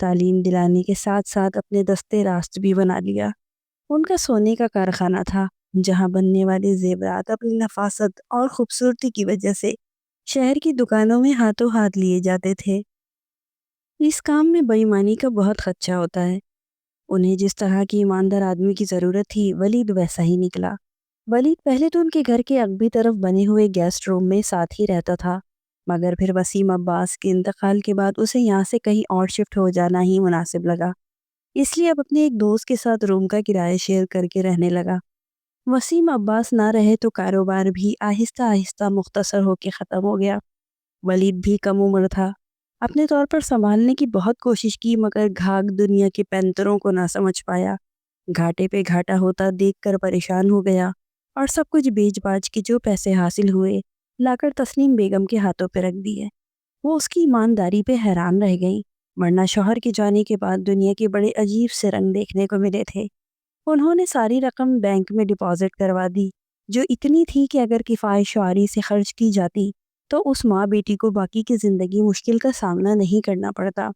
تعلیم دلانے کے ساتھ ساتھ اپنے دستے راست بھی بنا لیا۔ ان کا سونے کا کارخانہ تھا، جہاں بننے والے زیورات اپنی نفاست اور خوبصورتی کی وجہ سے شہر کی دکانوں میں ہاتھوں ہاتھ لیے جاتے تھے۔ اس کام میں بے ایمانی کا بہت خدشہ ہوتا ہے۔ انہیں جس طرح کی ایماندار آدمی کی ضرورت تھی، ولید ویسا ہی نکلا۔ ولید پہلے تو ان کے گھر کے اگبی طرف بنے ہوئے گیسٹ روم میں ساتھ ہی رہتا تھا، مگر پھر وسیم عباس کے انتقال کے بعد اسے یہاں سے کہیں اور شفٹ ہو جانا ہی مناسب لگا، اس لیے اب اپنے ایک دوست کے ساتھ روم کا کرایہ شیئر کر کے رہنے لگا۔ وسیم عباس نہ رہے تو کاروبار بھی آہستہ آہستہ مختصر ہو کے ختم ہو گیا۔ ولید بھی کم عمر تھا، اپنے طور پر سنبھالنے کی بہت کوشش کی، مگر گھاگ دنیا کے پینتروں کو نہ سمجھ پایا۔ گھاٹے پہ گھاٹا ہوتا دیکھ کر پریشان ہو گیا، اور سب کچھ بیچ باچ کے جو پیسے حاصل ہوئے لا کر تسنیم بیگم کے ہاتھوں پہ رکھ دیے۔ وہ اس کی ایمانداری پہ حیران رہ گئیں، ورنہ شوہر کے جانے کے بعد دنیا کے بڑے عجیب سے رنگ دیکھنے کو ملے تھے۔ انہوں نے ساری رقم بینک میں ڈپازٹ کروا دی، جو اتنی تھی کہ اگر کفایت شعاری سے خرچ کی جاتی تو اس ماں بیٹی کو باقی کی زندگی مشکل کا سامنا نہیں کرنا پڑتا۔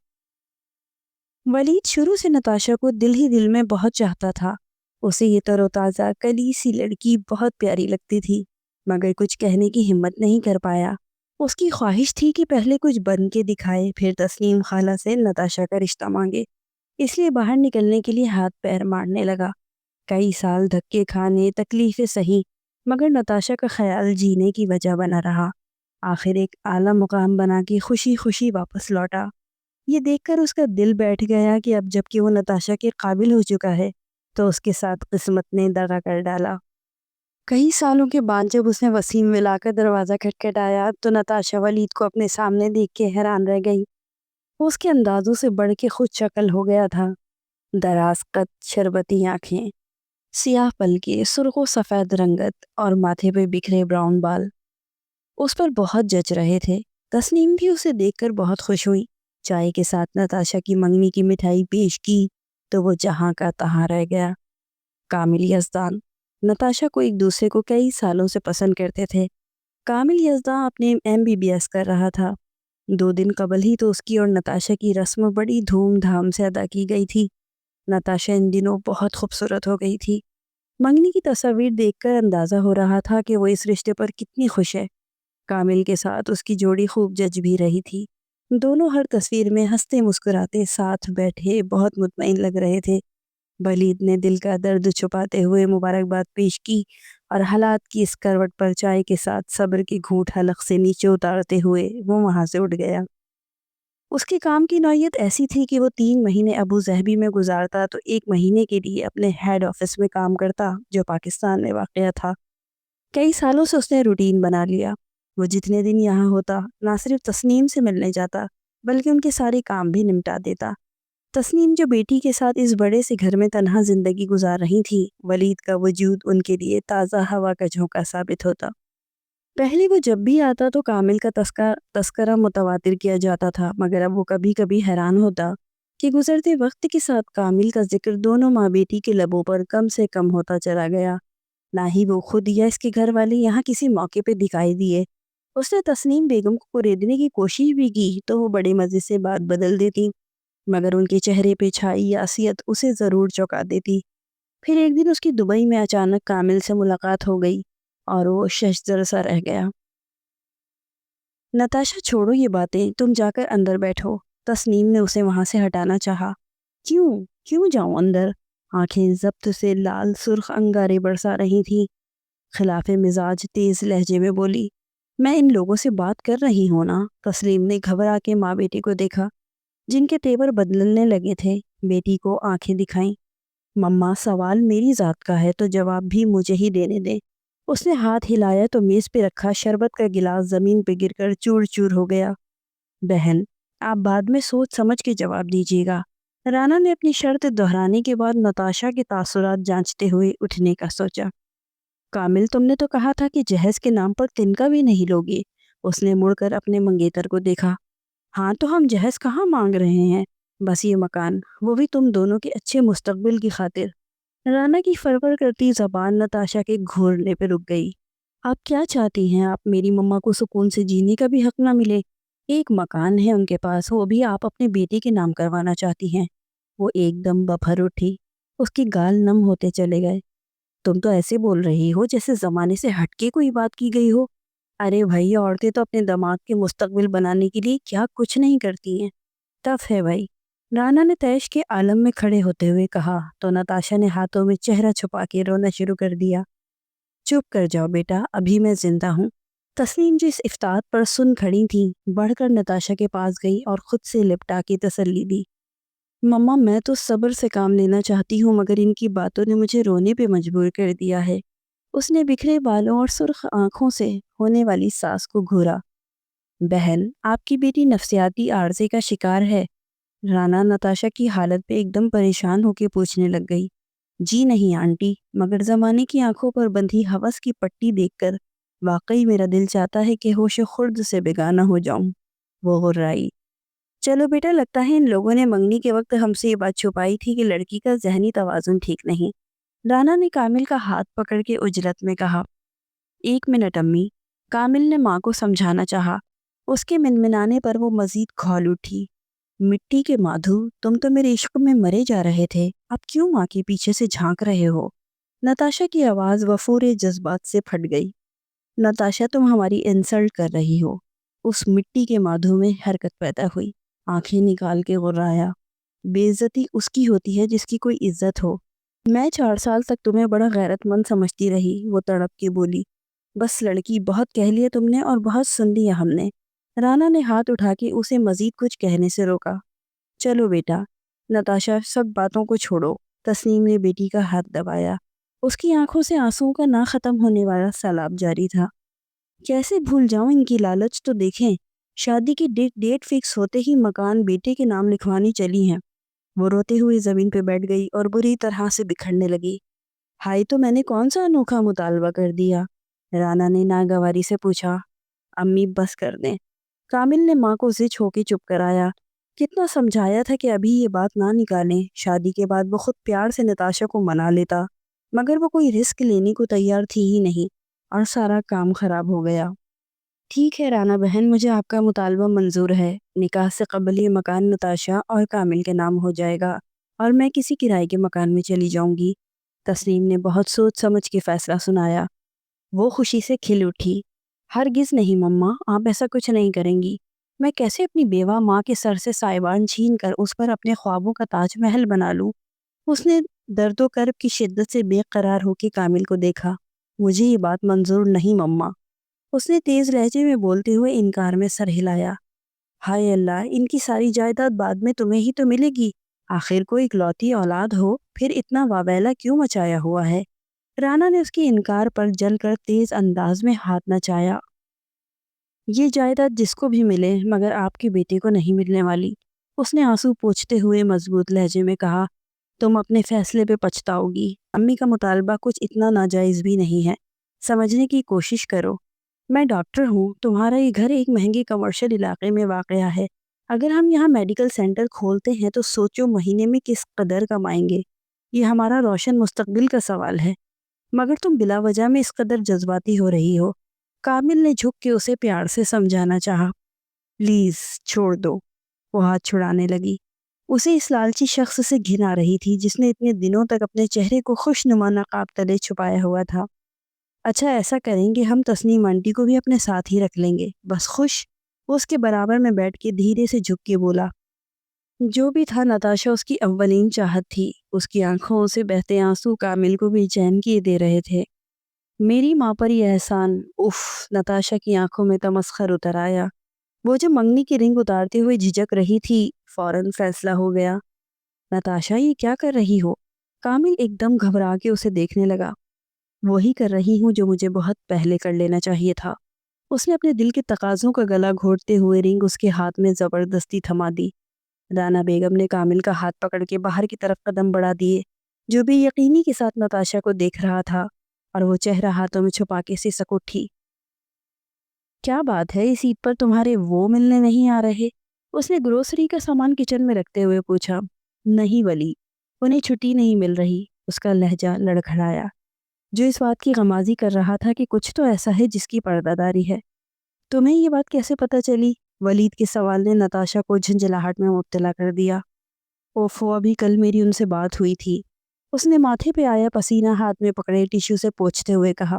ولید شروع سے نتاشا کو دل ہی دل میں بہت چاہتا تھا۔ اسے یہ تر و تازہ کلی سی لڑکی بہت پیاری لگتی تھی، مگر کچھ کہنے کی ہمت نہیں کر پایا۔ اس کی خواہش تھی کہ پہلے کچھ بن کے دکھائے، پھر تسنیم خالہ سے نتاشا کا رشتہ مانگے، اس لیے باہر نکلنے کے لیے ہاتھ پیر مارنے لگا۔ کئی سال دھکے کھانے، تکلیفیں سہی، مگر نتاشا کا خیال جینے کی وجہ بنا رہا۔ آخر ایک اعلیٰ مقام بنا کے خوشی خوشی واپس لوٹا۔ یہ دیکھ کر اس کا دل بیٹھ گیا کہ اب جب کہ وہ نتاشا کے قابل ہو چکا ہے تو اس کے ساتھ قسمت نے دغا کر ڈالا۔ کئی سالوں کے بعد جب اس نے وسیم ولا کا دروازہ کھٹکھٹایا تو نتاشا ولید کو اپنے سامنے دیکھ کے حیران رہ گئی۔ وہ اس کے اندازوں سے بڑھ کے خود شکل ہو گیا تھا۔ دراز قد، شربتی آنکھیں، سیاہ پلکیں، سرخ و سفید رنگت اور ماتھے پہ بکھرے براؤن بال اس پر بہت جچ رہے تھے۔ تسنیم بھی اسے دیکھ کر بہت خوش ہوئی۔ چائے کے ساتھ نتاشا کی منگنی کی مٹھائی پیش کی تو وہ جہاں کا تہاں رہ گیا۔ کامل یزدان نتاشا کو ایک دوسرے کو کئی سالوں سے پسند کرتے تھے۔ کامل یزدان اپنے MBBS کر رہا تھا۔ 2 دن قبل ہی تو اس کی اور نتاشا کی رسم بڑی دھوم دھام سے ادا کی گئی تھی۔ نتاشا ان دنوں بہت خوبصورت ہو گئی تھی۔ منگنی کی تصاویر دیکھ کر اندازہ ہو رہا تھا کہ وہ اس رشتے پر کتنی خوش ہے۔ کامل کے ساتھ اس کی جوڑی خوب جج بھی رہی تھی۔ دونوں ہر تصویر میں ہنستے مسکراتے ساتھ بیٹھے بہت مطمئن لگ رہے تھے۔ ولید نے دل کا درد چھپاتے ہوئے مبارکباد پیش کی، اور حالات کی اس کروٹ پر چائے کے ساتھ صبر کی گھونٹ حلق سے نیچے اتارتے ہوئے وہ وہاں سے اٹھ گیا۔ اس کے کام کی نوعیت ایسی تھی کہ وہ 3 مہینے ابو ظہبی میں گزارتا تو 1 مہینے کے لیے اپنے ہیڈ آفس میں کام کرتا، جو پاکستان میں واقع تھا۔ کئی سالوں سے اس نے روٹین بنا لیا۔ وہ جتنے دن یہاں ہوتا نہ صرف تسنیم سے ملنے جاتا بلکہ ان کے سارے کام بھی نمٹا دیتا۔ تسنیم جو بیٹی کے ساتھ اس بڑے سے گھر میں تنہا زندگی گزار رہی تھی، ولید کا وجود ان کے لیے تازہ ہوا کا جھونکا ثابت ہوتا۔ پہلے وہ جب بھی آتا تو کامل کا تذکرہ متواتر کیا جاتا تھا، مگر اب وہ کبھی کبھی حیران ہوتا کہ گزرتے وقت کے ساتھ کامل کا ذکر دونوں ماں بیٹی کے لبوں پر کم سے کم ہوتا چلا گیا۔ نہ ہی وہ خود یا اس کے گھر والے یہاں کسی موقع پہ دکھائی دیے۔ اس نے تسنیم بیگم کو کوریدنے کی کوشش بھی کی تو وہ بڑے مزے سے بات بدل دیتی، مگر ان کے چہرے پہ چھائی یاسیت اسے ضرور چونکا دیتی۔ پھر ایک دن اس کی دبئی میں اچانک کامل سے ملاقات ہو گئی اور وہ ششدر سا رہ گیا۔ نتاشا چھوڑو یہ باتیں، تم جا کر اندر بیٹھو۔ تسنیم نے اسے وہاں سے ہٹانا چاہا۔ کیوں جاؤں اندر؟ آنکھیں ضبط سے لال سرخ انگارے برسا رہی تھیں۔ خلاف مزاج تیز لہجے میں بولی، میں ان لوگوں سے بات کر رہی ہوں نا۔ تسلیم نے گھبرا کے ماں بیٹی کو دیکھا، جن کے تیور بدلنے لگے تھے۔ بیٹی کو آنکھیں دکھائیں۔ مما، سوال میری ذات کا ہے تو جواب بھی مجھے ہی دینے دیں۔ اس نے ہاتھ ہلایا تو میز پہ رکھا شربت کا گلاس زمین پہ گر کر چور چور ہو گیا۔ بہن، آپ بعد میں سوچ سمجھ کے جواب دیجیے گا۔ رانا نے اپنی شرط دہرانے کے بعد نتاشا کے تاثرات جانچتے ہوئے اٹھنے کا سوچا۔ کامل، تم نے تو کہا تھا کہ جہیز کے نام پر تنکا بھی نہیں لوگے۔ اس نے مڑ کر اپنے منگیتر کو دیکھا۔ ہاں تو ہم جہیز کہاں مانگ رہے ہیں، بس یہ مکان، وہ بھی تم دونوں کے اچھے مستقبل کی خاطر۔ رانا کی فرفر کرتی زبان نتاشا کے گھورنے پہ رک گئی۔ آپ کیا چاہتی ہیں؟ آپ میری مما کو سکون سے جینے کا بھی حق نہ ملے؟ ایک مکان ہے ان کے پاس، وہ بھی آپ اپنے بیٹے کے نام کروانا چاہتی ہیں۔ وہ ایک دم ببھر اٹھی، اس کی گال نم ہوتے چلے گئے۔ تم تو ایسے بول رہی ہو جیسے زمانے سے ہٹ کے کوئی بات کی گئی ہو۔ ارے بھائی، عورتیں تو اپنے دماغ کے مستقبل بنانے کے لیے کیا کچھ نہیں کرتی ہیں۔ ٹف ہے بھائی، رانا نے تیش کے عالم میں کھڑے ہوتے ہوئے کہا تو نتاشا نے ہاتھوں میں چہرہ چھپا کے رونا شروع کر دیا۔ چپ کر جاؤ بیٹا، ابھی میں زندہ ہوں۔ تسنیم جو اس افتاد پر سن کھڑی تھی، بڑھ کر نتاشا کے پاس گئی اور خود سے لپٹا کے تسلی دی۔ مما، میں تو صبر سے کام لینا چاہتی ہوں، مگر ان کی باتوں نے مجھے رونے پہ مجبور کر دیا ہے۔ اس نے بکھرے بالوں اور سرخ آنکھوں سے ہونے والی ساس کو گھورا۔ بہن، آپ کی بیٹی نفسیاتی عارضے کا شکار ہے؟ رانا نتاشا کی حالت پہ ایک دم پریشان ہو کے پوچھنے لگ گئی۔ جی نہیں آنٹی، مگر زمانے کی آنکھوں پر بندھی ہوس کی پٹی دیکھ کر واقعی میرا دل چاہتا ہے کہ ہوش خرد سے بیگانہ ہو جاؤں، وہ غرائی۔ چلو بیٹا، لگتا ہے ان لوگوں نے منگنی کے وقت ہم سے یہ بات چھپائی تھی کہ لڑکی کا ذہنی توازن ٹھیک نہیں۔ رانا نے کامل کا ہاتھ پکڑ کے اجلت میں کہا۔ ایک منٹ امی، کامل نے ماں کو سمجھانا چاہا۔ اس کے منمنانے پر وہ مزید کھول اٹھی۔ مٹی کے مادھو، تم تو میرے عشق میں مرے جا رہے تھے، اب کیوں ماں کے پیچھے سے جھانک رہے ہو؟ نتاشا کی آواز وفور جذبات سے پھٹ گئی۔ نتاشا، تم ہماری انسلٹ کر رہی ہو۔ اس مٹی کے مادھو میں حرکت پیدا ہوئی، آنکھیں نکال کے غرایا۔ بے عزتی اس کی ہوتی ہے جس کی کوئی عزت ہو۔ میں 4 سال تک تمہیں بڑا غیرت مند سمجھتی رہی، وہ تڑپ کے بولی۔ بس لڑکی، بہت کہہ لیا تم نے اور بہت سن لیا ہم نے۔ رانا نے ہاتھ اٹھا کے اسے مزید کچھ کہنے سے روکا۔ چلو بیٹا، نتاشا، سب باتوں کو چھوڑو۔ تسنیم نے بیٹی کا ہاتھ دبایا۔ اس کی آنکھوں سے آنسوؤں کا نہ ختم ہونے والا سیلاب جاری تھا۔ کیسے بھول جاؤں ان کی لالچ، تو دیکھیں، شادی کی ڈیٹ فکس ہوتے ہی مکان بیٹے کے نام لکھوانی چلی ہیں۔ وہ روتے ہوئے زمین پہ بیٹھ گئی اور بری طرح سے بکھرنے لگی۔ ہائی، تو میں نے کون سا انوکھا مطالبہ کر دیا؟ رانا نے ناگواری سے پوچھا۔ امی بس کر دیں۔ کامل نے ماں کو زچ ہو کے چپ کرایا۔ کتنا سمجھایا تھا کہ ابھی یہ بات نہ نکالیں، شادی کے بعد وہ خود پیار سے نتاشا کو منا لیتا، مگر وہ کوئی رسک لینے کو تیار تھی ہی نہیں، اور سارا کام خراب ہو گیا۔ ٹھیک ہے رانا بہن، مجھے آپ کا مطالبہ منظور ہے۔ نکاح سے قبل یہ مکان نتاشا اور کامل کے نام ہو جائے گا، اور میں کسی کرائے کے مکان میں چلی جاؤں گی۔ تسنیم نے بہت سوچ سمجھ کے فیصلہ سنایا۔ وہ خوشی سے کھل اٹھی۔ ہرگز نہیں مما، آپ ایسا کچھ نہیں کریں گی۔ میں کیسے اپنی بیوہ ماں کے سر سے سائبان چھین کر اس پر اپنے خوابوں کا تاج محل بنا لوں؟ اس نے درد و کرب کی شدت سے بے قرار ہو کے کامل کو دیکھا۔ مجھے یہ بات منظور نہیں مما، اس نے تیز لہجے میں بولتے ہوئے انکار میں سر ہلایا۔ ہائے اللہ، ان کی ساری جائیداد بعد میں تمہیں ہی تو ملے گی، آخر کو اکلوتی اولاد ہو، پھر اتنا واویلا کیوں مچایا ہوا ہے؟ رانا نے اس کے انکار پر جل کر تیز انداز میں ہاتھ نچایا۔ یہ جائیداد جس کو بھی ملے، مگر آپ کے بیٹے کو نہیں ملنے والی، اس نے آنسو پوچھتے ہوئے مضبوط لہجے میں کہا۔ تم اپنے فیصلے پہ پچھتاؤ گی۔ امی کا مطالبہ کچھ اتنا ناجائز بھی نہیں ہے، سمجھنے کی کوشش کرو۔ میں ڈاکٹر ہوں، تمہارا یہ گھر ایک مہنگے کمرشل علاقے میں واقع ہے۔ اگر ہم یہاں میڈیکل سینٹر کھولتے ہیں تو سوچو مہینے میں کس قدر کمائیں گے۔ یہ ہمارا روشن مستقبل کا سوال ہے، مگر تم بلا وجہ میں اس قدر جذباتی ہو رہی ہو۔ کامل نے جھک کے اسے پیار سے سمجھانا چاہا۔ پلیز چھوڑ دو، وہ ہاتھ چھڑانے لگی۔ اسے اس لالچی شخص سے گھن آ رہی تھی جس نے اتنے دنوں تک اپنے چہرے کو خوش نما نقاب تلے چھپایا ہوا تھا۔ اچھا ایسا کریں گے، ہم تسنیم آنٹی کو بھی اپنے ساتھ ہی رکھ لیں گے، بس خوش؟ وہ اس کے برابر میں بیٹھ کے دھیرے سے جھک کے بولا۔ جو بھی تھا، نتاشا اس کی اولین چاہت تھی۔ اس کی آنکھوں سے بہتے آنسو کامل کو بھی چین کیے دے رہے تھے۔ میری ماں پر یہ احسان، اف! نتاشا کی آنکھوں میں تمسخر اتر آیا۔ وہ جو منگنی کی رنگ اتارتے ہوئے جھجک رہی تھی، فوراً فیصلہ ہو گیا۔ نتاشا، یہ کیا کر رہی ہو؟ کامل ایک دم گھبرا کے اسے دیکھنے لگا۔ وہی کر رہی ہوں جو مجھے بہت پہلے کر لینا چاہیے تھا۔ اس نے اپنے دل کے تقاضوں کا گلا گھونٹتے ہوئے رنگ اس کے ہاتھ میں زبردستی تھما دی۔ رانا بیگم نے کامل کا ہاتھ پکڑ کے باہر کی طرف قدم بڑھا دیے، جو بے یقینی کے ساتھ نتاشا کو دیکھ رہا تھا، اور وہ چہرہ ہاتھوں میں چھپا کے سسک اٹھی۔ کیا بات ہے، اس عید پر تمہارے وہ ملنے نہیں آ رہے؟ اس نے گروسری کا سامان کچن میں رکھتے ہوئے پوچھا۔ نہیں ولی، انہیں چھٹی نہیں مل رہی، اس کا لہجہ لڑکھڑایا، جو اس بات کی غمازی کر رہا تھا کہ کچھ تو ایسا ہے جس کی پردہ داری ہے۔ تمہیں یہ بات کیسے پتہ چلی؟ ولید کے سوال نے نتاشا کو جھنجھلاہٹ میں مبتلا کر دیا۔ اوفو، ابھی کل میری ان سے بات ہوئی تھی، اس نے ماتھے پہ آیا پسینہ ہاتھ میں پکڑے ٹیشو سے پوچھتے ہوئے کہا۔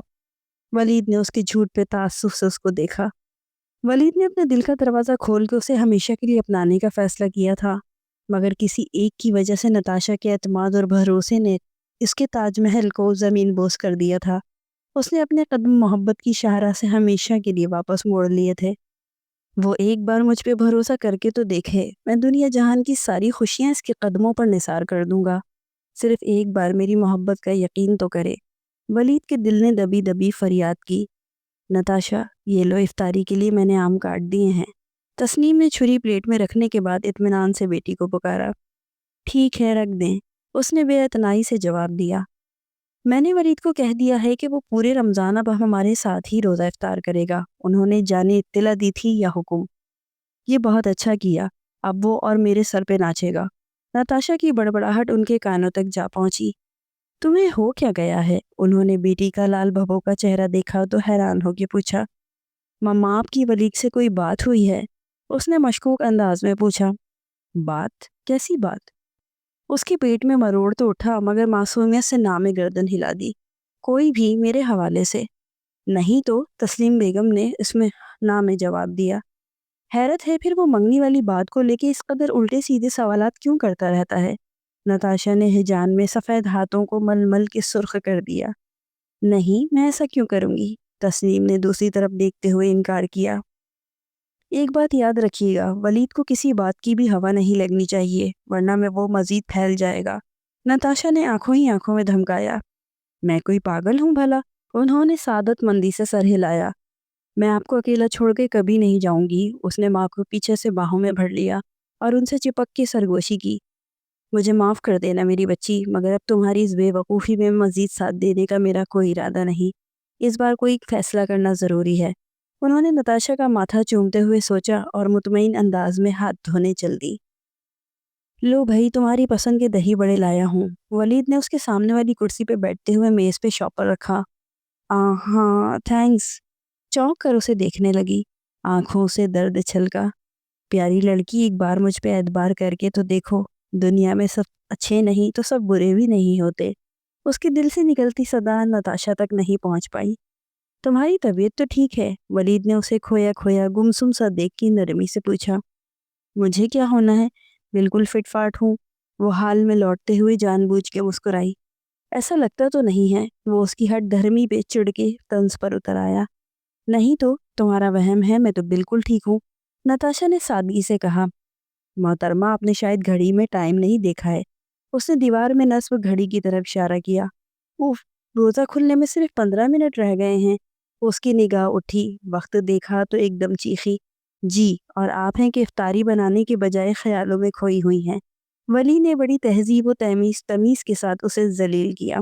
ولید نے اس کے جھوٹ پہ تعصب سے اس کو دیکھا۔ ولید نے اپنے دل کا دروازہ کھول کے اسے ہمیشہ کے لیے اپنانے کا فیصلہ کیا تھا، مگر کسی ایک کی وجہ سے نتاشا کے اعتماد اور بھروسے نے اس کے تاج محل کو زمین بوس کر دیا تھا۔ اس نے اپنے قدم محبت کی شاہراہ سے ہمیشہ کے لیے واپس موڑ لیے تھے۔ وہ ایک بار مجھ پہ بھروسہ کر کے تو دیکھے، میں دنیا جہان کی ساری خوشیاں اس کے قدموں پر نثار کر دوں گا۔ صرف ایک بار میری محبت کا یقین تو کرے۔ ولید کے دل نے دبی دبی فریاد کی۔ نتاشا، یہ لو، افطاری کے لیے میں نے آم کاٹ دیے ہیں۔ تسنیم نے چھری پلیٹ میں رکھنے کے بعد اطمینان سے بیٹی کو پکارا۔ ٹھیک ہے، رکھ دیں، اس نے بے اعتنائی سے جواب دیا۔ میں نے ولید کو کہہ دیا ہے کہ وہ پورے رمضان اب ہمارے ساتھ ہی روزہ افطار کرے گا۔ انہوں نے جانے اطلاع دی تھی یا حکم؟ یہ بہت اچھا کیا، اب وہ اور میرے سر پہ ناچے گا۔ نتاشا کی بڑبڑاہٹ ان کے کانوں تک جا پہنچی۔ تمہیں ہو کیا گیا ہے؟ انہوں نے بیٹی کا لال بھبو کا چہرہ دیکھا تو حیران ہو کے پوچھا۔ ماما، آپ کی ولید سے کوئی بات ہوئی ہے؟ اس نے مشکوک انداز میں پوچھا۔ بات؟ کیسی بات؟ اس کے پیٹ میں مروڑ تو اٹھا مگر معصومیت سے نام گردن ہلا دی۔ کوئی بھی، میرے حوالے سے؟ نہیں تو، تسلیم بیگم نے اس میں نام جواب دیا۔ حیرت ہے پھر وہ منگنی والی بات کو لے کے اس قدر الٹے سیدھے سوالات کیوں کرتا رہتا ہے؟ نتاشا نے ہجان میں سفید ہاتھوں کو مل مل کے سرخ کر دیا۔ نہیں، میں ایسا کیوں کروں گی؟ تسلیم نے دوسری طرف دیکھتے ہوئے انکار کیا۔ ایک بات یاد رکھیے گا، ولید کو کسی بات کی بھی ہوا نہیں لگنی چاہیے، ورنہ میں وہ مزید پھیل جائے گا۔ نتاشا نے آنکھوں ہی آنکھوں میں دھمکایا۔ میں کوئی پاگل ہوں بھلا؟ انہوں نے سعادت مندی سے سر ہلایا۔ میں آپ کو اکیلا چھوڑ کے کبھی نہیں جاؤں گی۔ اس نے ماں کو پیچھے سے باہوں میں بھر لیا اور ان سے چپک کے سرگوشی کی۔ مجھے معاف کر دینا میری بچی، مگر اب تمہاری اس بے وقوفی میں مزید ساتھ دینے کا میرا کوئی ارادہ نہیں۔ اس بار کوئی فیصلہ کرنا ضروری ہے۔ انہوں نے نتاشا کا ماتھا چومتے ہوئے سوچا اور مطمئن انداز میں ہاتھ دھونے چل دی۔ لو بھائی، تمہاری پسند کے دہی بڑے لایا ہوں۔ ولید نے اس کے سامنے والی کرسی پہ بیٹھتے ہوئے میز پہ شاپر رکھا۔ ہاں تھینکس۔ چونک کر اسے دیکھنے لگی، آنکھوں سے درد چھلکا۔ پیاری لڑکی، ایک بار مجھ پہ اعتبار کر کے تو دیکھو، دنیا میں سب اچھے نہیں تو سب برے بھی نہیں ہوتے۔ اس کے دل سے نکلتی صدا نتاشا تک نہیں پہنچ پائی۔ تمہاری طبیعت تو ٹھیک ہے؟ ولید نے اسے کھویا کھویا گمسم سا دیکھ کے نرمی سے پوچھا۔ مجھے کیا ہونا ہے، بالکل فٹ فاٹ ہوں، وہ حال میں لوٹتے ہوئے جان بوجھ کے مسکرائی۔ ایسا لگتا تو نہیں ہے، وہ اس کی ہٹ دھرمی پہ چڑھ کے طنز پر اتر آیا۔ نہیں تو، تمہارا وہم ہے، میں تو بالکل ٹھیک ہوں، نتاشا نے سادگی سے کہا۔ محترمہ، آپ نے شاید گھڑی میں ٹائم نہیں دیکھا ہے۔ اس نے دیوار میں نصب گھڑی کی طرف اشارہ کیا۔ اوف، روزہ کھلنے میں صرف 15 منٹ رہ گئے ہیں۔ اس کی نگاہ اٹھی، وقت دیکھا تو ایک دم چیخی۔ جی، اور آپ ہیں کہ افطاری بنانے کے بجائے خیالوں میں کھوئی ہوئی ہیں۔ ولی نے بڑی تہذیب و تمیز کے ساتھ اسے ذلیل کیا۔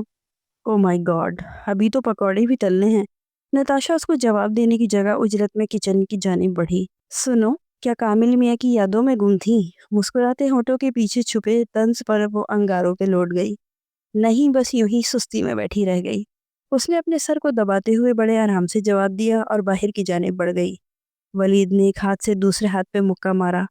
او مائی گاڈ، ابھی تو پکوڑے بھی تلنے ہیں۔ نتاشا اس کو جواب دینے کی جگہ اجرت میں کچن کی جانب بڑھی۔ سنو، کیا کامل میاں کی یادوں میں گم تھی؟ مسکراتے ہونٹوں کے پیچھے چھپے طنز پر وہ انگاروں پہ لوٹ گئی۔ نہیں، بس یوں ہی سستی میں بیٹھی رہ گئی۔ اس نے اپنے سر کو دباتے ہوئے بڑے آرام سے جواب دیا اور باہر کی جانب بڑھ گئی۔ ولید نے ایک ہاتھ سے دوسرے ہاتھ پہ مکہ مارا۔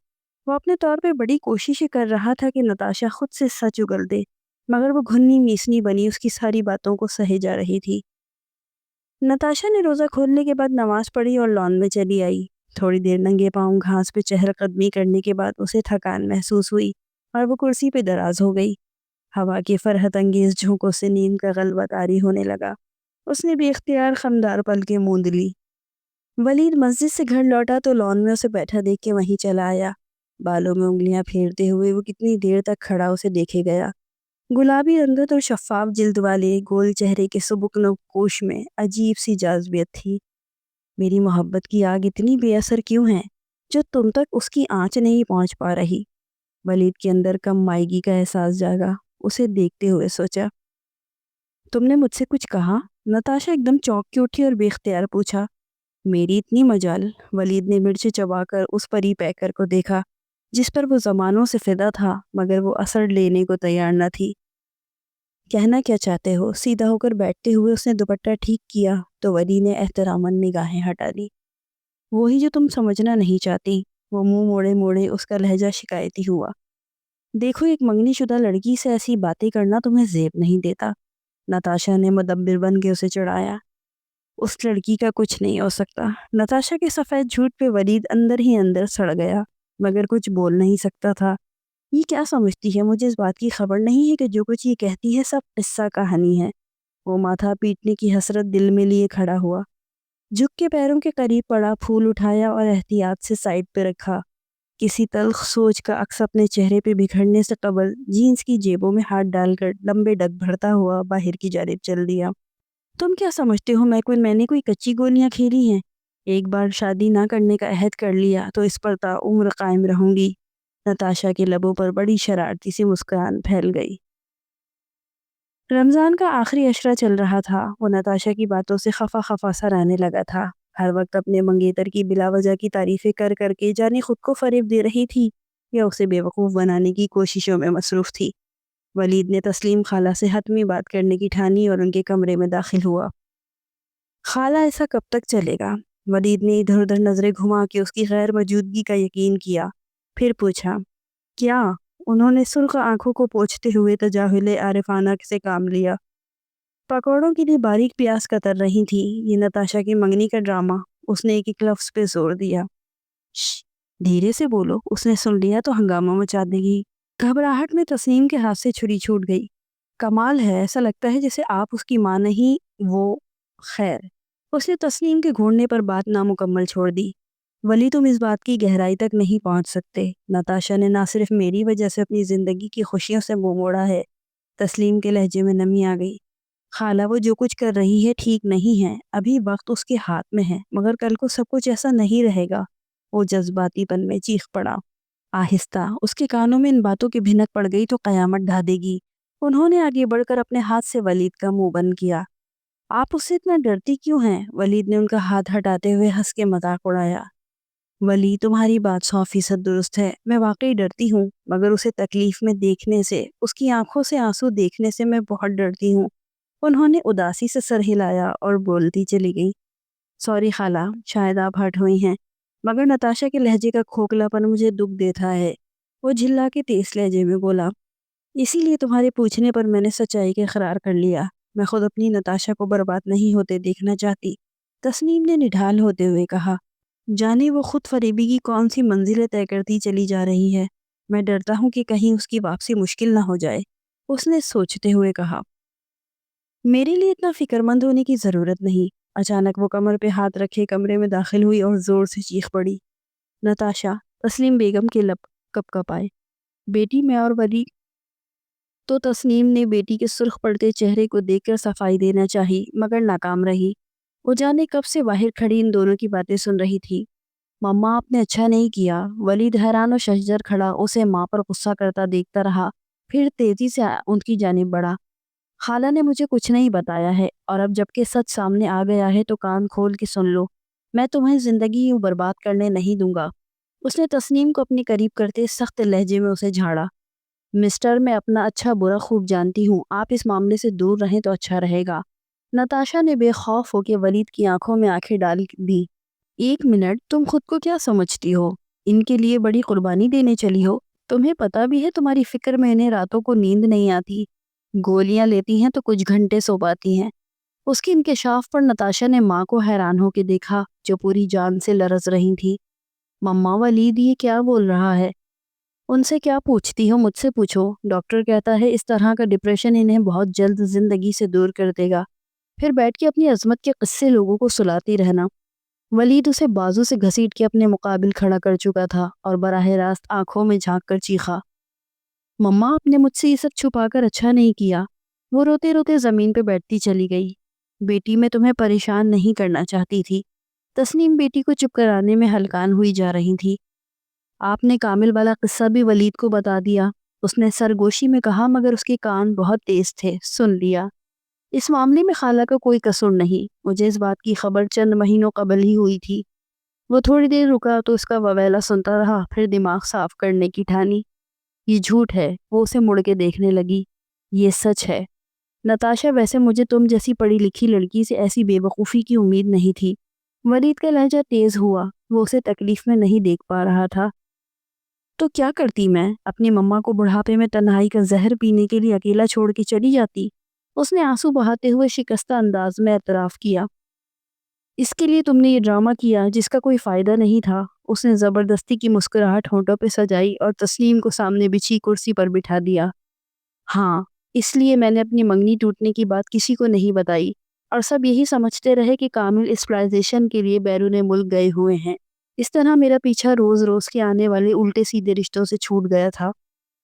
وہ اپنے طور پہ بڑی کوششیں کر رہا تھا کہ نتاشا خود سے سچ اگل دے، مگر وہ گھنی میسنی بنی اس کی ساری باتوں کو سہے جا رہی تھی۔ نتاشا نے روزہ کھولنے کے بعد نماز پڑھی اور لان میں چلی آئی۔ تھوڑی دیر ننگے پاؤں گھاس پہ چہل قدمی کرنے کے بعد اسے تھکان محسوس ہوئی اور وہ کرسی پہ دراز ہو گئی۔ ہوا کے فرحت انگیز جھونکوں سے نیند کا غلبہ طاری ہونے لگا۔ اس نے بھی اختیار خمدار پلکیں موند لی۔ ولید مسجد سے گھر لوٹا تو لان میں اسے بیٹھا دیکھ کے وہیں چلا آیا۔ بالوں میں انگلیاں پھیرتے ہوئے وہ کتنی دیر تک کھڑا اسے دیکھے گیا۔ گلابی رنگت اور شفاف جلد والے گول چہرے کے سبک نوکوش میں عجیب سی جاذبیت تھی۔ میری محبت کی آگ اتنی بے اثر کیوں ہے جو تم تک اس کی آنچ نہیں پہنچ پا رہی؟ ولید کے اندر کم مائیگی کا احساس جاگا۔ اسے دیکھتے ہوئے سوچا، تم نے مجھ سے کچھ کہا؟ نتاشا ایک دم چونک کے اٹھی اور بے اختیار پوچھا۔ میری اتنی مجال؟ ولید نے مرچ چبا کر اس پری پیکر کو دیکھا جس پر وہ زمانوں سے فدا تھا، مگر وہ اثر لینے کو تیار نہ تھی۔ کہنا کیا چاہتے ہو؟ سیدھا ہو کر بیٹھتے ہوئے اس نے دوپٹہ ٹھیک کیا تو ولی نے احتراماً نگاہیں ہٹا دی۔ وہی جو تم سمجھنا نہیں چاہتی، وہ منہ موڑے موڑے اس کا لہجہ شکایتی ہوا۔ دیکھو، ایک منگنی شدہ لڑکی سے ایسی باتیں کرنا تمہیں زیب نہیں دیتا۔ نتاشا نے مدبر بن کے اسے چڑھایا۔ اس لڑکی کا کچھ نہیں ہو سکتا۔ نتاشا کے سفید جھوٹ پہ ولید اندر ہی اندر سڑ گیا، مگر کچھ بول نہیں سکتا تھا۔ یہ کیا سمجھتی ہے؟ مجھے اس بات کی خبر نہیں ہے کہ جو کچھ یہ کہتی ہے سب قصہ کہانی ہے۔ وہ ماتھا پیٹنے کی حسرت دل میں لیے کھڑا ہوا، جھک کے پیروں کے قریب پڑا، پھول اٹھایا اور احتیاط سے سائڈ پہ رکھا۔ کسی تلخ سوچ کا عکس اپنے چہرے پہ بکھرنے سے قبل جینز کی جیبوں میں ہاتھ ڈال کر لمبے ڈگ بھرتا ہوا باہر کی جانب چل دیا۔ تم کیا سمجھتے ہو میں نے کوئی کچی گولیاں کھیلی ہیں؟ ایک بار شادی نہ کرنے کا عہد کر لیا تو اس پر تا عمر قائم رہوں گی۔ نتاشا کے لبوں پر بڑی شرارتی سی مسکان پھیل گئی۔ رمضان کا آخری عشرہ چل رہا تھا۔ وہ نتاشا کی باتوں سے خفا خفا سا رہنے لگا تھا۔ ہر وقت اپنے منگیتر کی بلا وجہ کی تعریفیں کر کر کے جانے خود کو فریب دے رہی تھی یا اسے بے وقوف بنانے کی کوششوں میں مصروف تھی۔ ولید نے تسلیم خالہ سے حتمی بات کرنے کی ٹھانی اور ان کے کمرے میں داخل ہوا۔ خالہ، ایسا کب تک چلے گا؟ ولید نے ادھر ادھر نظریں گھما کے اس کی غیر موجودگی کا یقین کیا، پھر پوچھا، کیا؟ انہوں نے سرخ آنکھوں کو پوچھتے ہوئے تجاہل عارفانہ سے کام لیا۔ پکوڑوں کے لیے باریک پیاز کتر رہی تھی۔ یہ نتاشا کی منگنی کا ڈرامہ۔ اس نے ایک لفظ پہ زور دیا۔ شش، دھیرے سے بولو، اس نے سن لیا تو ہنگامہ مچا دے گی۔ گھبراہٹ میں تسنیم کے ہاتھ سے چھری چھوٹ گئی۔ کمال ہے، ایسا لگتا ہے جیسے آپ اس کی ماں نہیں۔ وہ خیر، اس نے تسنیم کے گھوڑنے پر بات نامکمل چھوڑ دی۔ ولی، تم اس بات کی گہرائی تک نہیں پہنچ سکتے۔ نتاشا نے نہ صرف میری وجہ سے اپنی زندگی کی خوشیوں سے منہ موڑا ہے۔ تسلیم کے لہجے میں نمی آ گئی۔ خالہ، وہ جو کچھ کر رہی ہے ٹھیک نہیں ہے۔ ابھی وقت اس کے ہاتھ میں ہے، مگر کل کو سب کچھ ایسا نہیں رہے گا۔ وہ جذباتی پن میں چیخ پڑا۔ آہستہ اس کے کانوں میں ان باتوں کی بھنک پڑ گئی تو قیامت ڈھا دے گی۔ انہوں نے آگے بڑھ کر اپنے ہاتھ سے ولید کا منہ بند کیا۔ آپ اس سے اتنا ڈرتی کیوں ہیں؟ ولید نے ان کا ہاتھ ہٹاتے ہوئے ہنس کے مذاق اڑایا۔ ولی، تمہاری بات 100% درست ہے۔ میں واقعی ڈرتی ہوں، مگر اسے تکلیف میں دیکھنے سے، اس کی آنکھوں سے آنسو دیکھنے سے میں بہت ڈرتی ہوں۔ انہوں نے اداسی سے سر ہلایا اور بولتی چلی گئی، سوری خالہ، شاید آپ ہرٹ ہوئی ہیں، مگر نتاشا کے لہجے کا کھوکھلا پن مجھے دکھ دیتا ہے۔ وہ جھلا کے تیز لہجے میں بولا، اسی لیے تمہارے پوچھنے پر میں نے سچائی کا اقرار کر لیا۔ میں خود اپنی نتاشا کو برباد نہیں ہوتے دیکھنا چاہتی۔ تسنیم نے نڈھال ہوتے ہوئے کہا، جانے وہ خود فریبی کی کون سی منزلیں طے کرتی چلی جا رہی ہے۔ میں ڈرتا ہوں کہ کہیں اس کی واپسی مشکل نہ ہو جائے۔ اس نے سوچتے ہوئے کہا، میرے لیے اتنا فکر مند ہونے کی ضرورت نہیں۔ اچانک وہ کمر پہ ہاتھ رکھے کمرے میں داخل ہوئی اور زور سے چیخ پڑی۔ نتاشا، تسلیم بیگم کے لب کپ کپ آئے۔ بیٹی، میں اور ولی۔ تو تسنیم نے بیٹی کے سرخ پڑتے چہرے کو دیکھ کر صفائی دینا چاہی، مگر ناکام رہی۔ وہ جانے کب سے باہر کھڑی ان دونوں کی باتیں سن رہی تھی۔ ماما، آپ نے اچھا نہیں کیا۔ ولید حیران و ششدر کھڑا اسے ماں پر غصہ کرتا دیکھتا رہا، پھر تیزی سے ان کی جانب بڑھا۔ خالہ نے مجھے کچھ نہیں بتایا ہے، اور اب جب کہ سچ سامنے آ گیا ہے تو کان کھول کے سن لو۔ میں تمہیں زندگی یوں برباد کرنے نہیں دوں گا۔ اس نے تسنیم کو اپنے قریب کرتے سخت لہجے میں اسے جھاڑا۔ مسٹر، میں اپنا اچھا برا خوب جانتی ہوں۔ آپ اس معاملے سے دور رہیں تو اچھا رہے گا۔ نتاشا نے بے خوف ہو کے ولید کی آنکھوں میں آنکھیں ڈال دی۔ ایک منٹ، تم خود کو کیا سمجھتی ہو؟ ان کے لیے بڑی قربانی دینے چلی ہو؟ تمہیں پتہ بھی ہے تمہاری فکر میں انہیں راتوں کو نیند نہیں آتی۔ گولیاں لیتی ہیں تو کچھ گھنٹے سو پاتی ہیں۔ اس کی انکشاف پر نتاشا نے ماں کو حیران ہو کے دیکھا، جو پوری جان سے لرز رہی تھی۔ مما، ولید یہ کیا بول رہا ہے؟ ان سے کیا پوچھتی ہو؟ مجھ سے پوچھو۔ ڈاکٹر کہتا ہے اس طرح کا ڈپریشن انہیں بہت جلد زندگی سے دور کر دے گا۔ پھر بیٹھ کے اپنی عظمت کے قصے لوگوں کو سلاتی رہنا۔ ولید اسے بازو سے گھسیٹ کے اپنے مقابل کھڑا کر چکا تھا اور براہ راست آنکھوں میں جھانک کر چیخا، مما، آپ نے مجھ سے یہ سب چھپا کر اچھا نہیں کیا۔ وہ روتے روتے زمین پہ بیٹھتی چلی گئی۔ بیٹی، میں تمہیں پریشان نہیں کرنا چاہتی تھی۔ تسنیم بیٹی کو چپ کرانے میں ہلکان ہوئی جا رہی تھی۔ آپ نے کامل والا قصہ بھی ولید کو بتا دیا، اس نے سرگوشی میں کہا، مگر اس کے کان بہت تیز تھے، سن لیا۔ اس معاملے میں خالہ کا کوئی قصور نہیں، مجھے اس بات کی خبر چند مہینوں قبل ہی ہوئی تھی۔ وہ تھوڑی دیر رکا تو اس کا وویلا سنتا رہا، پھر دماغ صاف کرنے کی ٹھانی۔ یہ جھوٹ ہے۔ وہ اسے مڑ کے دیکھنے لگی۔ یہ سچ ہے نتاشا، ویسے مجھے تم جیسی پڑھی لکھی لڑکی سے ایسی بے وقوفی کی امید نہیں تھی، ولید کا لہجہ تیز ہوا، وہ اسے تکلیف میں نہیں دیکھ پا رہا تھا۔ تو کیا کرتی میں؟ اپنی مما کو بڑھاپے میں تنہائی کا زہر پینے کے لیے اکیلا چھوڑ کے چلی جاتی؟ اس نے آنسو بہاتے ہوئے شکستہ انداز میں اعتراف کیا۔ اس کے لیے تم نے یہ ڈرامہ کیا جس کا کوئی فائدہ نہیں تھا۔ اس نے زبردستی کی مسکراہٹ ہونٹوں پہ سجائی اور تسلیم کو سامنے بچھی کرسی پر بٹھا دیا۔ ہاں، اس لیے میں نے اپنی منگنی ٹوٹنے کی بات کسی کو نہیں بتائی، اور سب یہی سمجھتے رہے کہ کامل اسپلائزیشن کے لیے بیرون ملک گئے ہوئے ہیں۔ اس طرح میرا پیچھا روز روز کے آنے والے الٹے سیدھے رشتوں سے چھوٹ گیا تھا،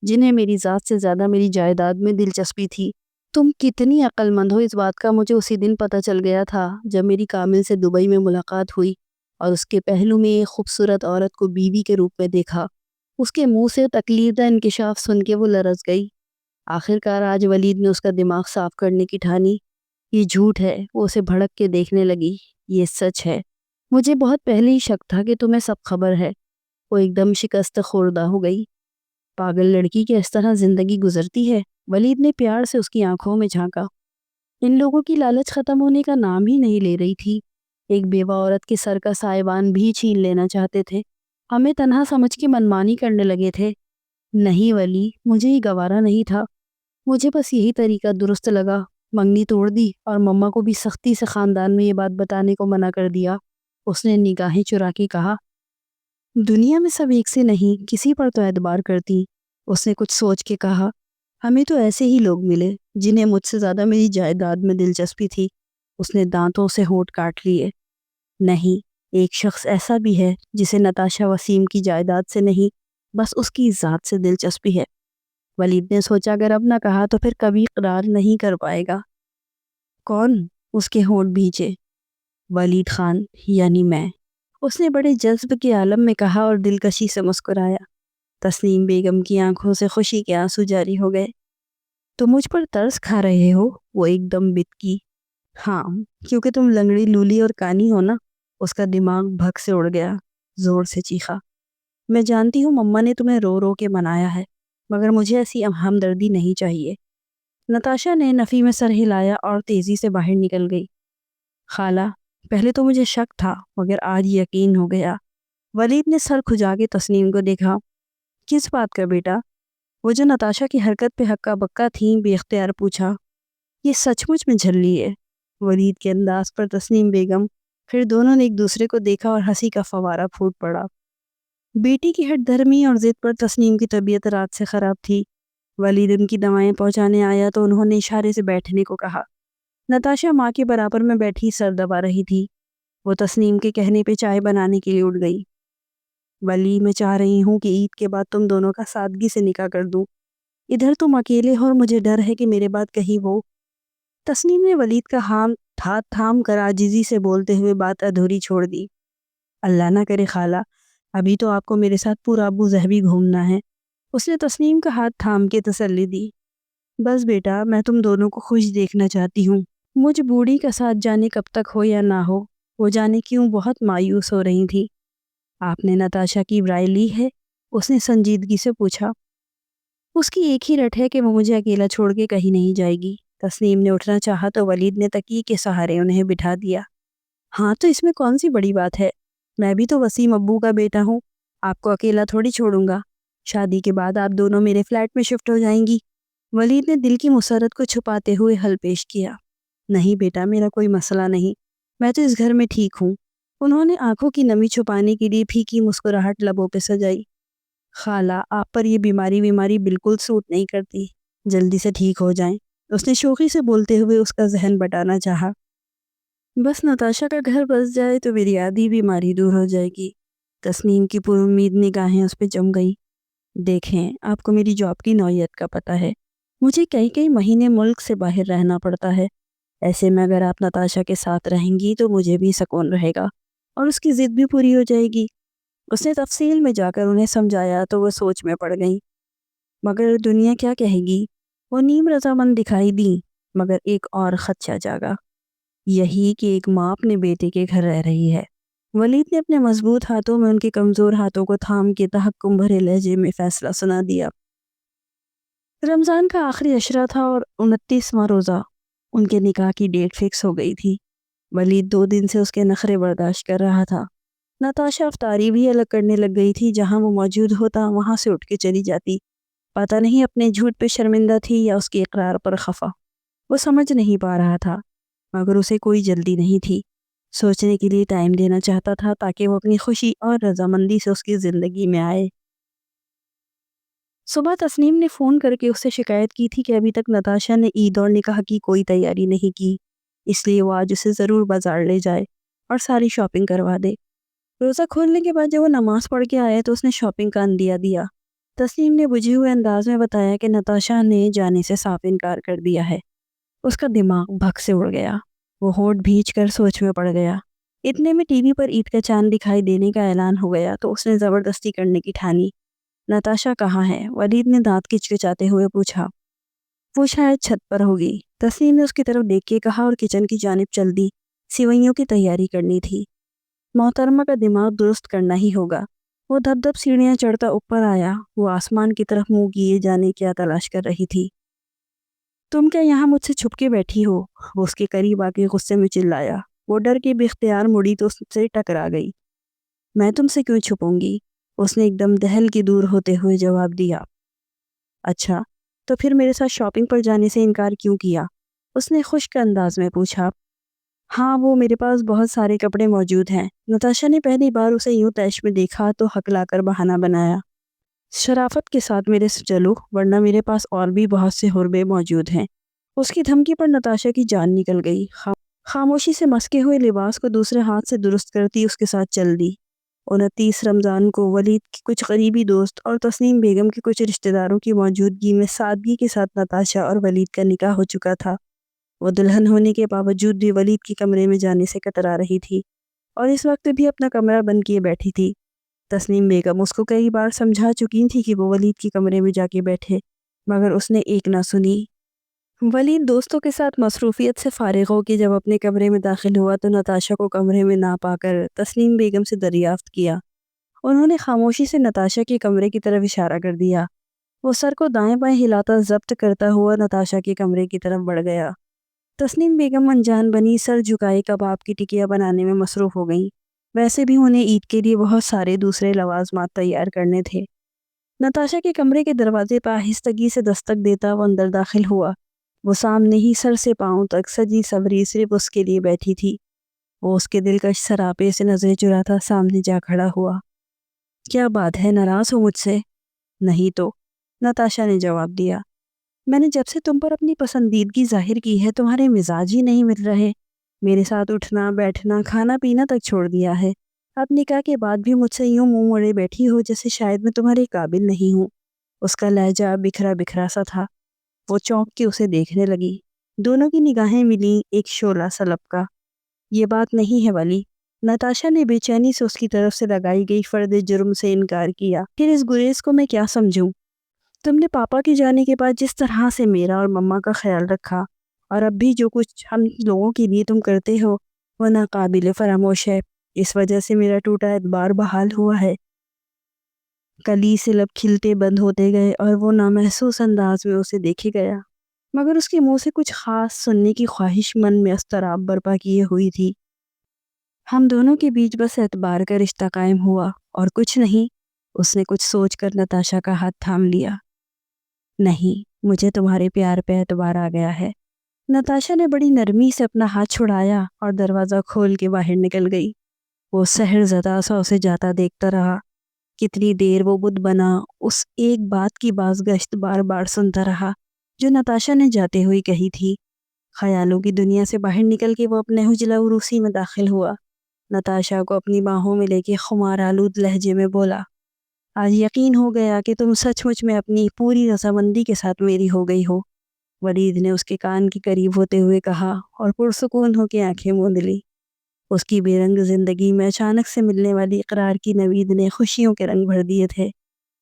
جنہیں میری ذات سے زیادہ میری جائیداد میں دلچسپی تھی۔ تم کتنی عقل مند ہو، اس بات کا مجھے اسی دن پتہ چل گیا تھا جب میری کامل سے دبئی میں ملاقات ہوئی اور اس کے پہلو میں ایک خوبصورت عورت کو بیوی کے روپ میں دیکھا۔ اس کے منہ سے تکلیف دہ انکشاف سن کے وہ لرز گئی۔ آخر کار آج ولید نے اس کا دماغ صاف کرنے کی ٹھانی۔ یہ جھوٹ ہے، وہ اسے بھڑک کے دیکھنے لگی۔ یہ سچ ہے، مجھے بہت پہلے ہی شک تھا کہ تمہیں سب خبر ہے۔ وہ ایک دم شکست خوردہ ہو گئی۔ پاگل لڑکی کی اس طرح زندگی گزرتی ہے؟ ولید نے پیار سے اس کی آنکھوں میں جھانکا۔ ان لوگوں کی لالچ ختم ہونے کا نام ہی نہیں لے رہی تھی۔ ایک بیوہ عورت کے سر کا سائبان بھی چھین لینا چاہتے تھے، ہمیں تنہا سمجھ کے منمانی کرنے لگے تھے۔ نہیں ولی، مجھے یہ گوارا نہیں تھا۔ مجھے بس یہی طریقہ درست لگا۔ منگنی توڑ دی اور مما کو بھی سختی سے خاندان میں یہ بات بتانے کو منع کر دیا۔ اس نے نگاہیں چرا کے کہا، دنیا میں سب ایک سے نہیں، کسی پر تو اعتبار کرتی۔ اس نے کچھ سوچ کے کہا، ہمیں تو ایسے ہی لوگ ملے جنہیں مجھ سے زیادہ میری جائیداد میں دلچسپی تھی۔ اس نے دانتوں سے ہونٹ کاٹ لیے۔ نہیں، ایک شخص ایسا بھی ہے جسے نتاشا وسیم کی جائیداد سے نہیں، بس اس کی ذات سے دلچسپی ہے۔ ولید نے سوچا اگر اب نہ کہا تو پھر کبھی اقرار نہیں کر پائے گا۔ کون؟ اس کے ہونٹ بھیجے۔ ولید خان، یعنی میں، اس نے بڑے جذب کے عالم میں کہا اور دلکشی سے مسکرایا۔ تسنیم بیگم کی آنکھوں سے خوشی کے آنسو جاری ہو گئے۔ تو مجھ پر ترس کھا رہے ہو؟ وہ ایک دم بتکی۔ ہاں، کیونکہ تم لنگڑی لولی اور کانی ہو نا۔ اس کا دماغ بھگ سے اڑ گیا، زور سے چیخا۔ میں جانتی ہوں مما نے تمہیں رو رو کے منایا ہے، مگر مجھے ایسی ہمدردی نہیں چاہیے۔ نتاشا نے نفی میں سر ہلایا اور تیزی سے باہر نکل گئی۔ خالہ، پہلے تو مجھے شک تھا مگر آج یقین ہو گیا۔ ولید نے سر کھجا کے تسنیم کو دیکھا۔ کس بات کا بیٹا؟ وہ جو نتاشا کی حرکت پہ ہکا بکا تھیں بے اختیار پوچھا۔ یہ سچ مچ میں جھلی ہے۔ ولید کے انداز پر تسنیم بیگم، پھر دونوں نے ایک دوسرے کو دیکھا اور ہنسی کا فوارہ پھوٹ پڑا۔ بیٹی کی ہٹ دھرمی اور ضد پر تسنیم کی طبیعت رات سے خراب تھی۔ ولید ان کی دوائیں پہنچانے آیا تو انہوں نے اشارے سے بیٹھنے کو کہا۔ نتاشا ماں کے برابر میں بیٹھی سر دبا رہی تھی۔ وہ تسنیم کے کہنے پہ چائے بنانے کے لیے اٹھ گئی۔ ولی، میں چاہ رہی ہوں کہ عید کے بعد تم دونوں کا سادگی سے نکاح کر دوں۔ ادھر تم اکیلے ہو اور مجھے ڈر ہے کہ میرے بعد کہیں وہ۔ تسنیم نے ولید کا ہاتھ تھام کر عاجزی سے بولتے ہوئے بات ادھوری چھوڑ دی۔ اللہ نہ کرے خالہ، ابھی تو آپ کو میرے ساتھ پورا ابو ظہبی گھومنا ہے۔ اس نے تسنیم کا ہاتھ تھام کے تسلی دی۔ بس بیٹا، میں تم دونوں کو خوش دیکھنا چاہتی ہوں۔ مجھ بوڑھی کا ساتھ جانے کب تک ہو یا نہ ہو، وہ جانے کیوں بہت مایوس ہو رہی تھی۔ آپ نے نتاشا کی رائے لی ہے؟ اس نے سنجیدگی سے پوچھا۔ اس کی ایک ہی رٹ ہے کہ وہ مجھے اکیلا چھوڑ کے کہیں نہیں جائے گی۔ تسنیم نے اٹھنا چاہا تو ولید نے تکیے کے سہارے انہیں بٹھا دیا۔ ہاں تو اس میں کون سی بڑی بات ہے؟ میں بھی تو وسیم ابو کا بیٹا ہوں، آپ کو اکیلا تھوڑی چھوڑوں گا۔ شادی کے بعد آپ دونوں میرے فلیٹ میں شفٹ ہو جائیں گی۔ ولید نے دل کی مسرت کو چھپاتے ہوئے حل پیش کیا۔ نہیں بیٹا، میرا کوئی مسئلہ نہیں، میں تو اس گھر میں ٹھیک ہوں۔ انہوں نے آنکھوں کی نمی چھپانے کے لیے پھیکی مسکراہٹ لبوں پہ سجائی۔ خالہ، آپ پر یہ بیماری بالکل سوٹ نہیں کرتی، جلدی سے ٹھیک ہو جائیں۔ اس نے شوخی سے بولتے ہوئے اس کا ذہن بٹانا چاہا۔ بس نتاشا کا گھر بس جائے تو میری آدھی بیماری دور ہو جائے گی۔ تسنیم کی پر امید نگاہیں اس پہ جم گئیں۔ دیکھیں، آپ کو میری جاب کی نوعیت کا پتہ ہے، مجھے کئی مہینے ملک سے باہر رہنا پڑتا ہے۔ ایسے میں اگر آپ نتاشا کے ساتھ رہیں گی تو مجھے بھی سکون رہے گا اور اس کی ضد بھی پوری ہو جائے گی۔ اس نے تفصیل میں جا کر انہیں سمجھایا تو وہ سوچ میں پڑ گئیں۔ مگر دنیا کیا کہے گی؟ وہ نیم رضامند دکھائی دیں، مگر ایک اور خدشہ جاگا، یہی کہ ایک ماں اپنے بیٹے کے گھر رہ رہی ہے۔ ولید نے اپنے مضبوط ہاتھوں میں ان کے کمزور ہاتھوں کو تھام کے تحکم بھرے لہجے میں فیصلہ سنا دیا۔ رمضان کا آخری عشرہ تھا اور 29واں روزہ۔ ان کے نکاح کی ڈیٹ فکس ہو گئی تھی۔ ولید 2 دن سے اس کے نخرے برداشت کر رہا تھا۔ نتاشا افطاری بھی الگ کرنے لگ گئی تھی، جہاں وہ موجود ہوتا وہاں سے اٹھ کے چلی جاتی۔ پتہ نہیں اپنے جھوٹ پہ شرمندہ تھی یا اس کے اقرار پر خفا، وہ سمجھ نہیں پا رہا تھا، مگر اسے کوئی جلدی نہیں تھی۔ سوچنے کے لیے ٹائم دینا چاہتا تھا تاکہ وہ اپنی خوشی اور رضامندی سے اس کی زندگی میں آئے۔ صبح تسنیم نے فون کر کے اس سے شکایت کی تھی کہ ابھی تک نتاشا نے عید اور نکاح کی کوئی تیاری نہیں کی، اس لیے وہ آج اسے ضرور بازار لے جائے اور ساری شاپنگ کروا دے۔ روزہ کھولنے کے بعد جب وہ نماز پڑھ کے آیا تو اس نے شاپنگ کا اندیا دیا۔ تسنیم نے بجھے ہوئے انداز میں بتایا کہ نتاشا نے جانے سے صاف انکار کر دیا ہے۔ اس کا دماغ بھگ سے اڑ گیا، وہ ہونٹ بھینچ کر سوچ میں پڑ گیا۔ اتنے میں ٹی وی پر عید کا چاند دکھائی دینے کا اعلان ہو گیا تو اس نے زبردستی کرنے کی ٹھانی۔ نتاشا کہاں ہے؟ ولید نے دانت کچکچاتے ہوئے پوچھا۔ وہ شاید چھت پر ہوگی، تسنیم نے اس کی طرف دیکھ کے کہا اور کچن کی جانب چل دی۔ سیوئیوں کی تیاری کرنی تھی، محترمہ کا دماغ درست کرنا ہی ہوگا۔ وہ دب دب سیڑھیاں چڑھتا اوپر آیا، وہ آسمان کی طرف منہ کیے جانے کیا تلاش کر رہی تھی۔ تم کیا یہاں مجھ سے چھپ کے بیٹھی ہو؟ وہ اس کے قریب آ کے غصے میں چلایا۔ وہ ڈر کے بے اختیار مڑی تو اس سے ٹکرا گئی۔ میں تم سے کیوں چھپوں گی؟ اس نے ایک دم دہل کے دور ہوتے ہوئے جواب دیا۔ اچھا تو پھر میرے ساتھ شاپنگ پر جانے سے انکار کیوں کیا؟ اس نے خشک انداز میں پوچھا۔ ہاں وہ میرے پاس بہت سارے کپڑے موجود ہیں۔ نتاشا نے پہلی بار اسے یوں طیش میں دیکھا تو ہکلا کر بہانہ بنایا۔ شرافت کے ساتھ میرے سے چلو ورنہ میرے پاس اور بھی بہت سے حربے موجود ہیں۔ اس کی دھمکی پر نتاشا کی جان نکل گئی۔ خاموشی سے مسکے ہوئے لباس کو دوسرے ہاتھ سے درست کرتی اس کے ساتھ چل دی۔ 29 رمضان کو ولید کی کچھ قریبی دوست اور تسنیم بیگم کے کچھ رشتہ داروں کی موجودگی میں سادگی کے ساتھ نتاشا اور ولید کا نکاح ہو چکا تھا۔ وہ دلہن ہونے کے باوجود بھی ولید کے کمرے میں جانے سے کترا رہی تھی اور اس وقت بھی اپنا کمرہ بند کیے بیٹھی تھی۔ تسنیم بیگم اس کو کئی بار سمجھا چکی تھی کہ وہ ولید کے کمرے میں جا کے بیٹھے، مگر اس نے ایک نہ سنی۔ ولید دوستوں کے ساتھ مصروفیت سے فارغ ہو کے جب اپنے کمرے میں داخل ہوا تو نتاشا کو کمرے میں نہ پا کر تسنیم بیگم سے دریافت کیا۔ انہوں نے خاموشی سے نتاشا کے کمرے کی طرف اشارہ کر دیا۔ وہ سر کو دائیں بائیں ہلاتا ضبط کرتا ہوا نتاشا کے کمرے کی طرف بڑھ گیا۔ تسنیم بیگم انجان بنی سر جھکائے کباب کی ٹکیاں بنانے میں مصروف ہو گئیں۔ ویسے بھی انہیں عید کے لیے بہت سارے دوسرے لوازمات تیار کرنے تھے۔ نتاشا کے کمرے کے دروازے پر آہستگی سے دستک دیتا وہ اندر داخل ہوا۔ وہ سامنے ہی سر سے پاؤں تک سجی سوری صرف اس کے لیے بیٹھی تھی۔ وہ اس کے دلکش سراپے سے نظریں چراتا سامنے جا کھڑا ہوا۔ کیا بات ہے، ناراض ہو مجھ سے؟ نہیں تو، نتاشا نے جواب دیا۔ میں نے جب سے تم پر اپنی پسندیدگی ظاہر کی ہے تمہارے مزاج ہی نہیں مل رہے۔ میرے ساتھ اٹھنا بیٹھنا کھانا پینا تک چھوڑ دیا ہے۔ اب نکاح کے بعد بھی مجھ سے یوں منہ موڑے بیٹھی ہو جیسے شاید میں تمہارے قابل نہیں ہوں۔ اس کا لہجہ بکھرا بکھرا سا تھا۔ وہ چونک کے اسے دیکھنے لگی۔ دونوں کی نگاہیں ملیں، ایک شعلہ سا لپکا۔ یہ بات نہیں ہے ولی، نتاشا نے بے چینی سے اس کی طرف سے لگائی گئی فرد جرم سے انکار کیا۔ پھر اس گریز کو میں کیا سمجھوں؟ تم نے پاپا کے جانے کے بعد جس طرح سے میرا اور مما کا خیال رکھا اور اب بھی جو کچھ ہم لوگوں کے لیے تم کرتے ہو وہ ناقابل فراموش ہے۔ اس وجہ سے میرا ٹوٹا اعتبار بحال ہوا ہے۔ کلی سے لب کھلتے بند ہوتے گئے اور وہ نامحسوس انداز میں اسے دیکھے گیا، مگر اس کے منہ سے کچھ خاص سننے کی خواہش من میں اضطراب برپا کیے ہوئی تھی۔ ہم دونوں کے بیچ بس اعتبار کا رشتہ قائم ہوا اور کچھ نہیں۔ اس نے کچھ سوچ کر نتاشا کا ہاتھ تھام لیا۔ نہیں، مجھے تمہارے پیار پہ اعتبار آ گیا ہے۔ نتاشا نے بڑی نرمی سے اپنا ہاتھ چھڑایا اور دروازہ کھول کے باہر نکل گئی۔ وہ سحر زدہ سا اسے جاتا دیکھتا رہا۔ کتنی دیر وہ بت بنا اس ایک بات کی بازگشت بار بار سنتا رہا جو نتاشا نے جاتے ہوئے کہی تھی۔ خیالوں کی دنیا سے باہر نکل کے وہ اپنے حجلہ عروسی میں داخل ہوا۔ نتاشا کو اپنی باہوں میں لے کے خمار آلود لہجے میں بولا، آج یقین ہو گیا کہ تم سچ مچ میں اپنی پوری رضامندی کے ساتھ میری ہو گئی ہو۔ ولید نے اس کے کان کے قریب ہوتے ہوئے کہا اور پرسکون ہو کے آنکھیں موند لی۔ اس کی بے رنگ زندگی میں اچانک سے ملنے والی اقرار کی نوید نے خوشیوں کے رنگ بھر دیے تھے۔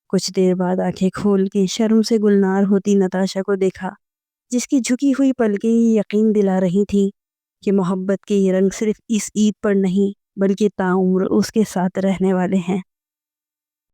کچھ دیر بعد آنکھیں کھول کے شرم سے گلنار ہوتی نتاشا کو دیکھا، جس کی جھکی ہوئی پلکیں یقین دلا رہی تھیں کہ محبت کے یہ رنگ صرف اس عید پر نہیں بلکہ تاعمر اس کے ساتھ رہنے والے ہیں۔